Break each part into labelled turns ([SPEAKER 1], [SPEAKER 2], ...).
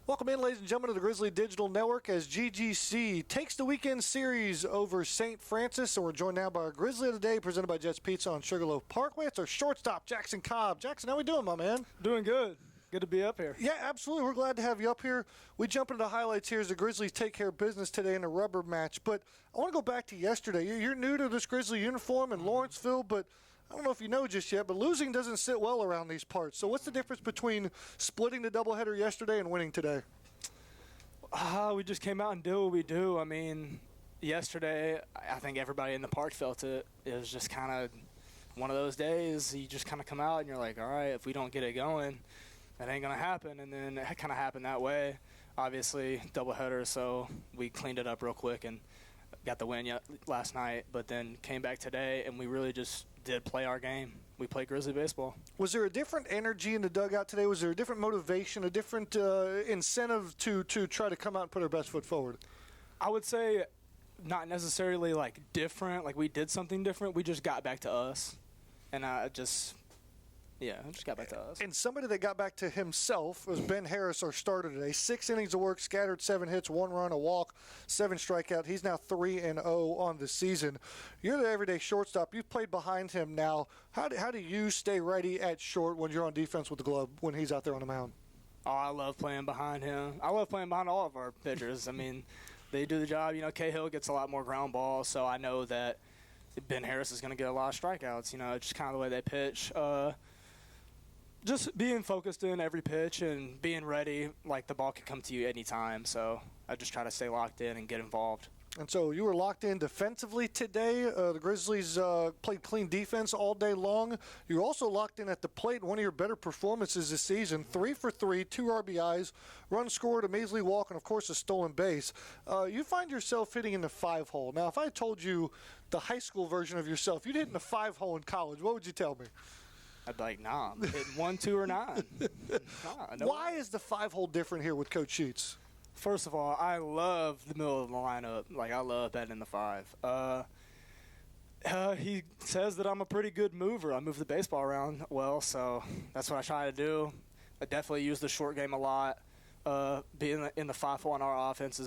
[SPEAKER 1] Welcome in, ladies and gentlemen, to the Grizzly Digital Network as GGC takes the weekend series over St. Francis. And we're joined now by our Grizzly of the Day, presented by Jets Pizza on Sugarloaf Parkway. It's our shortstop, Jackson Cobb. Jackson, how we doing, my man?
[SPEAKER 2] Doing good. Good to be up here.
[SPEAKER 1] Yeah, absolutely. We're glad to have you up here. We jump into the highlights here as the Grizzlies take care of business today in a rubber match. But I want to go back to yesterday. You're new to this Grizzly uniform in Lawrenceville, but I don't know if you know just yet, but losing doesn't sit well around these parts. So what's the difference between splitting the doubleheader yesterday and winning today?
[SPEAKER 2] We just came out and did what we do. I mean, yesterday, I think everybody in the park felt it. It was just kind of one of those days. You just kind of come out and you're like, all right, if we don't get it going, that ain't going to happen. And then it kind of happened that way. Obviously, doubleheader, so we cleaned it up real quick and got the win last night. But then came back today, and we really just did play our game. We played Grizzly baseball.
[SPEAKER 1] Was there a different energy in the dugout today? Was there a different motivation, a different incentive to try to come out and put our best foot forward?
[SPEAKER 2] I would say not necessarily like different, like we did something different. We just got back to us. And it just got back to us.
[SPEAKER 1] And somebody that got back to himself was Ben Harris, our starter today. 6 innings of work, scattered 7 hits, 1 run, a walk, 7 strikeout. He's now 3-0 on the season. You're the everyday shortstop. You've played behind him now. How do you stay ready at short when you're on defense with the glove when he's out there on the mound?
[SPEAKER 2] Oh, I love playing behind him. I love playing behind all of our pitchers. I mean, they do the job. You know, Cahill gets a lot more ground balls, so I know that Ben Harris is going to get a lot of strikeouts. You know, it's just kind of the way they pitch. Just being focused in every pitch and being ready, like the ball can come to you anytime. So I just try to stay locked in and get involved.
[SPEAKER 1] And so you were locked in defensively today. The Grizzlies played clean defense all day long. You were also locked in at the plate. One of your better performances this season, 3 for 3, 2 RBIs, run scored, a measly walk, and, of course, a stolen base. You find yourself hitting in the 5-hole. Now, if I told you the high school version of yourself, you'd hit in the 5-hole in college, what would you tell me?
[SPEAKER 2] I'd be like, nah, I'm hitting 1, 2, or 9. No
[SPEAKER 1] Why is the 5-hole different here with Coach Sheets?
[SPEAKER 2] First of all, I love the middle of the lineup. Like, I love that in the 5. He says that I'm a pretty good mover. I move the baseball around well, so that's what I try to do. I definitely use the short game a lot. Being in the 5-hole on our offense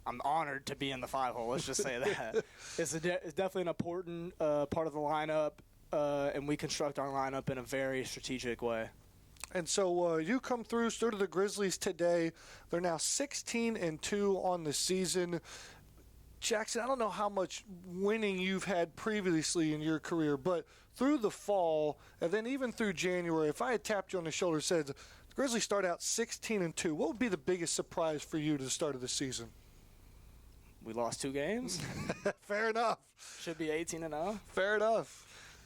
[SPEAKER 2] I'm honored to be in the 5-hole. Let's just say that. It's definitely an important part of the lineup, and we construct our lineup in a very strategic way.
[SPEAKER 1] And so you come through, started the Grizzlies today. They're now 16-2 on the season. Jackson, I don't know how much winning you've had previously in your career, but through the fall and then even through January, if I had tapped you on the shoulder and said, the Grizzlies start out 16-2, what would be the biggest surprise for you to the start of the season?
[SPEAKER 2] We lost 2 games.
[SPEAKER 1] Fair enough.
[SPEAKER 2] Should be 18-0.
[SPEAKER 1] Fair enough.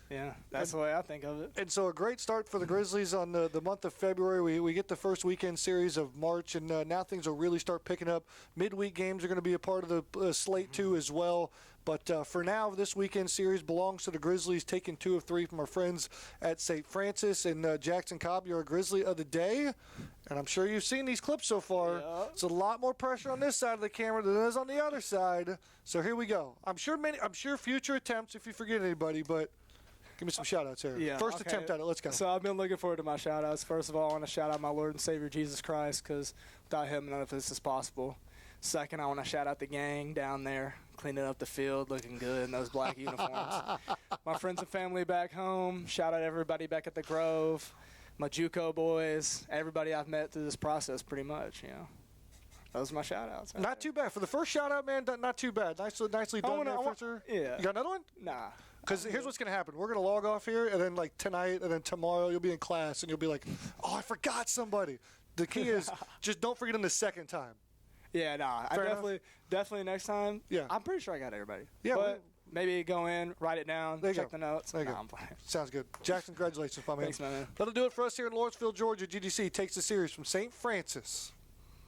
[SPEAKER 2] Yeah, that's the way I think of it.
[SPEAKER 1] And so a great start for the Grizzlies on the month of February. We get the first weekend series of March, and now things will really start picking up. Midweek games are going to be a part of the slate, too, as well. But for now, this weekend series belongs to the Grizzlies, taking 2 of 3 from our friends at St. Francis. And Jackson Cobb, you're a Grizzly of the day. And I'm sure you've seen these clips so far.
[SPEAKER 2] Yeah.
[SPEAKER 1] It's a lot more pressure on this side of the camera than it is on the other side. So here we go. I'm sure future attempts, if you forget anybody, but give me some shout-outs here.
[SPEAKER 2] Yeah,
[SPEAKER 1] First attempt at it. Let's go.
[SPEAKER 2] So I've been looking forward to my shout-outs. First of all, I want to shout out my Lord and Savior, Jesus Christ, because without him, none of this is possible. Second, I want to shout out the gang down there, cleaning up the field, looking good in those black uniforms. My friends and family back home. Shout out everybody back at the Grove. My JUCO boys. Everybody I've met through this process, pretty much, you know. Those are my shout-outs.
[SPEAKER 1] Not too bad. For the first shout-out, man, not too bad. Nicely done there, Fisher.
[SPEAKER 2] Yeah.
[SPEAKER 1] You got another one?
[SPEAKER 2] Nah.
[SPEAKER 1] Because here's what's going to happen. We're going to log off here, and then, like, tonight and then tomorrow you'll be in class, and you'll be like, oh, I forgot somebody. The key is just don't forget them the second time.
[SPEAKER 2] Yeah, nah. Definitely next time.
[SPEAKER 1] Yeah.
[SPEAKER 2] I'm pretty sure I got everybody.
[SPEAKER 1] Yeah.
[SPEAKER 2] But maybe go in, write it down, check the notes.
[SPEAKER 1] There you go.
[SPEAKER 2] I'm playing.
[SPEAKER 1] Sounds good. Jackson, congratulations, my man.
[SPEAKER 2] Thanks, man.
[SPEAKER 1] That'll do it for us here in Lawrenceville, Georgia. GDC takes the series from St. Francis.